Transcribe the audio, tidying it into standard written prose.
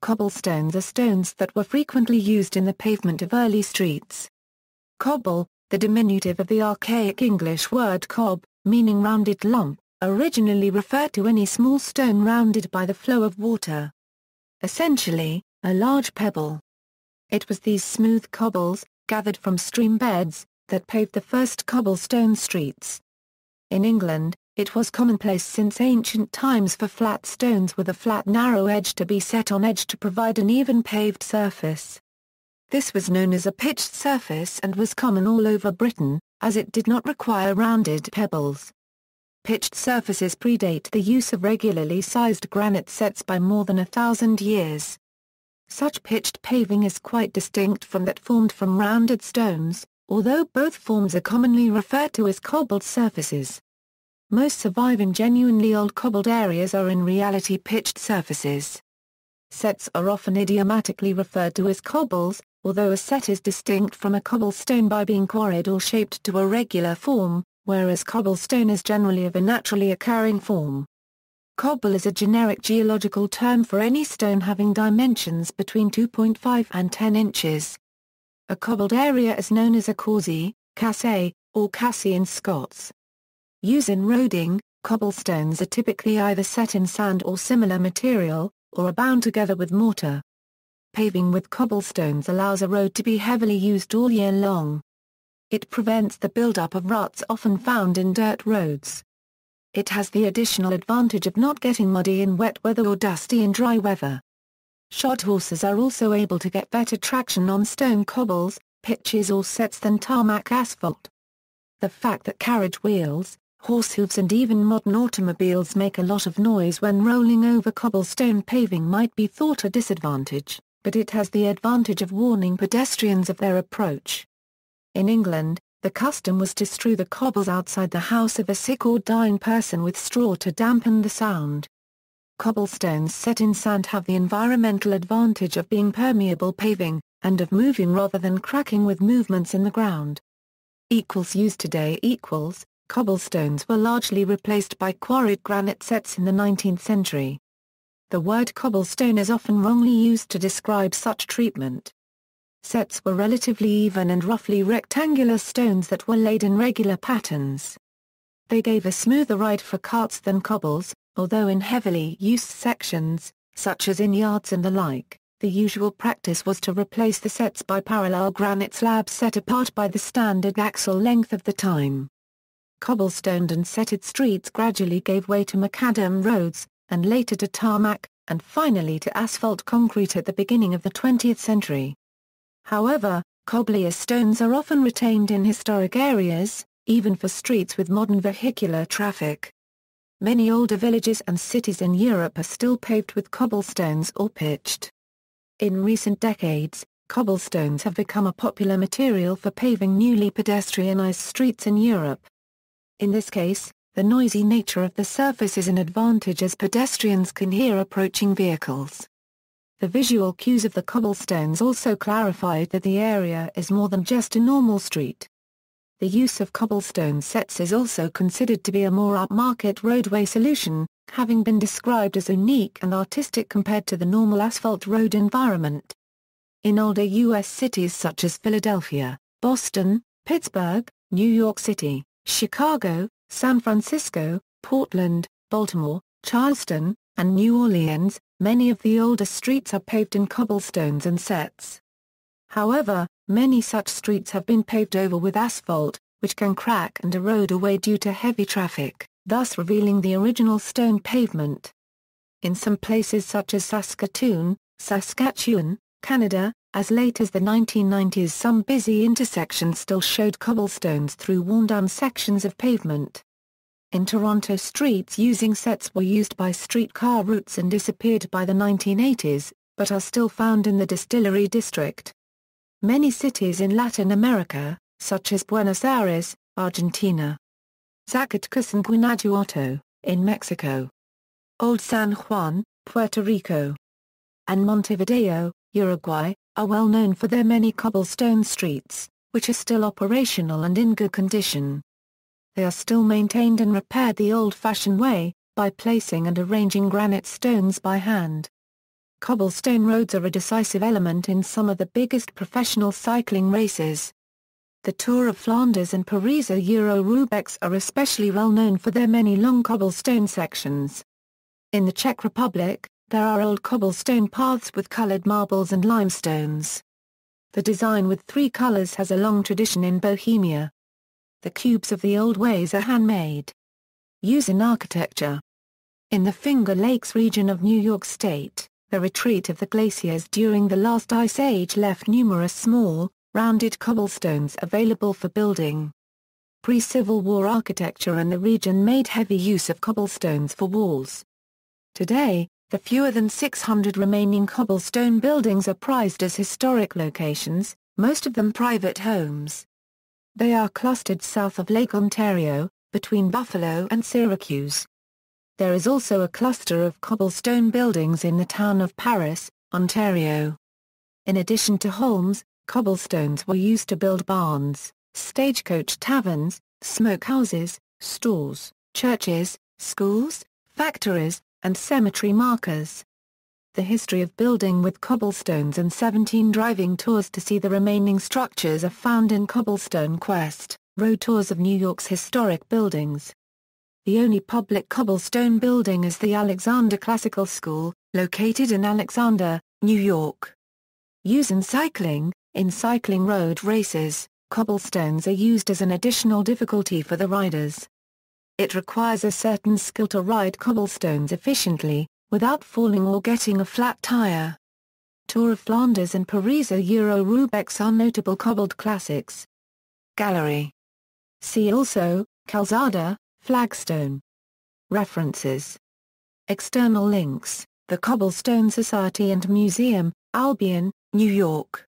Cobblestones are stones that were frequently used in the pavement of early streets. Cobble, the diminutive of the archaic English word cob, meaning rounded lump, originally referred to any small stone rounded by the flow of water. Essentially, a large pebble. It was these smooth cobbles, gathered from stream beds, that paved the first cobblestone streets. In England, it was commonplace since ancient times for flat stones with a flat narrow edge to be set on edge to provide an even paved surface. This was known as a pitched surface and was common all over Britain, as it did not require rounded pebbles. Pitched surfaces predate the use of regularly sized granite sets by more than 1,000 years. Such pitched paving is quite distinct from that formed from rounded stones, although both forms are commonly referred to as cobbled surfaces. Most surviving genuinely old cobbled areas are in reality pitched surfaces. Sets are often idiomatically referred to as cobbles, although a set is distinct from a cobblestone by being quarried or shaped to a regular form, whereas cobblestone is generally of a naturally occurring form. Cobble is a generic geological term for any stone having dimensions between 2.5 and 10 inches. A cobbled area is known as a causey, casse, or cassie in Scots. Used in roading, cobblestones are typically either set in sand or similar material, or are bound together with mortar. Paving with cobblestones allows a road to be heavily used all year long. It prevents the buildup of ruts often found in dirt roads. It has the additional advantage of not getting muddy in wet weather or dusty in dry weather. Shod horses are also able to get better traction on stone cobbles, pitches or sets than tarmac asphalt. The fact that carriage wheels, horsehooves and even modern automobiles make a lot of noise when rolling over cobblestone paving might be thought a disadvantage, but it has the advantage of warning pedestrians of their approach. In England, the custom was to strew the cobbles outside the house of a sick or dying person with straw to dampen the sound. Cobblestones set in sand have the environmental advantage of being permeable paving, and of moving rather than cracking with movements in the ground. Used today cobblestones were largely replaced by quarried granite sets in the 19th century. The word cobblestone is often wrongly used to describe such treatment. Sets were relatively even and roughly rectangular stones that were laid in regular patterns. They gave a smoother ride for carts than cobbles, although in heavily used sections, such as in yards and the like, the usual practice was to replace the sets by parallel granite slabs set apart by the standard axle length of the time. Cobblestoned and setted streets gradually gave way to macadam roads, and later to tarmac, and finally to asphalt concrete at the beginning of the 20th century. However, cobblestones are often retained in historic areas, even for streets with modern vehicular traffic. Many older villages and cities in Europe are still paved with cobblestones or pitched. In recent decades, cobblestones have become a popular material for paving newly pedestrianized streets in Europe. In this case, the noisy nature of the surface is an advantage as pedestrians can hear approaching vehicles. The visual cues of the cobblestones also clarified that the area is more than just a normal street. The use of cobblestone sets is also considered to be a more upmarket roadway solution, having been described as unique and artistic compared to the normal asphalt road environment. In older U.S. cities such as Philadelphia, Boston, Pittsburgh, New York City, Chicago, San Francisco, Portland, Baltimore, Charleston, and New Orleans, many of the older streets are paved in cobblestones and sets. However, many such streets have been paved over with asphalt, which can crack and erode away due to heavy traffic, thus revealing the original stone pavement. In some places such as Saskatoon, Canada, as late as the 1990s some busy intersections still showed cobblestones through worn-down sections of pavement. In Toronto, streets using sets were used by streetcar routes and disappeared by the 1980s, but are still found in the Distillery District. Many cities in Latin America, such as Buenos Aires, Argentina, Zacatecas and Guanajuato, in Mexico, Old San Juan, Puerto Rico, and Montevideo, Uruguay, are well known for their many cobblestone streets, which are still operational and in good condition. They are still maintained and repaired the old-fashioned way, by placing and arranging granite stones by hand. Cobblestone roads are a decisive element in some of the biggest professional cycling races. The Tour of Flanders and Paris-Roubaix are especially well known for their many long cobblestone sections. In the Czech Republic, there are old cobblestone paths with colored marbles and limestones. The design with three colors has a long tradition in Bohemia. The cubes of the old ways are handmade. Use in architecture. In the Finger Lakes region of New York State, the retreat of the glaciers during the last ice age left numerous small, rounded cobblestones available for building. Pre-Civil War architecture in the region made heavy use of cobblestones for walls. Today, the fewer than 600 remaining cobblestone buildings are prized as historic locations, most of them private homes. They are clustered south of Lake Ontario, between Buffalo and Syracuse. There is also a cluster of cobblestone buildings in the town of Paris, Ontario. In addition to homes, cobblestones were used to build barns, stagecoach taverns, smokehouses, stores, churches, schools, factories, and cemetery markers. The history of building with cobblestones and 17 driving tours to see the remaining structures are found in Cobblestone Quest, road tours of New York's historic buildings. The only public cobblestone building is the Alexander Classical School, located in Alexander, New York. Use in cycling. In cycling road races, cobblestones are used as an additional difficulty for the riders. It requires a certain skill to ride cobblestones efficiently, without falling or getting a flat tire. Tour of Flanders and Paris-Roubaix are notable cobbled classics. Gallery. See also, Calzada, flagstone. References. External links, The Cobblestone Society and Museum, Albion, New York.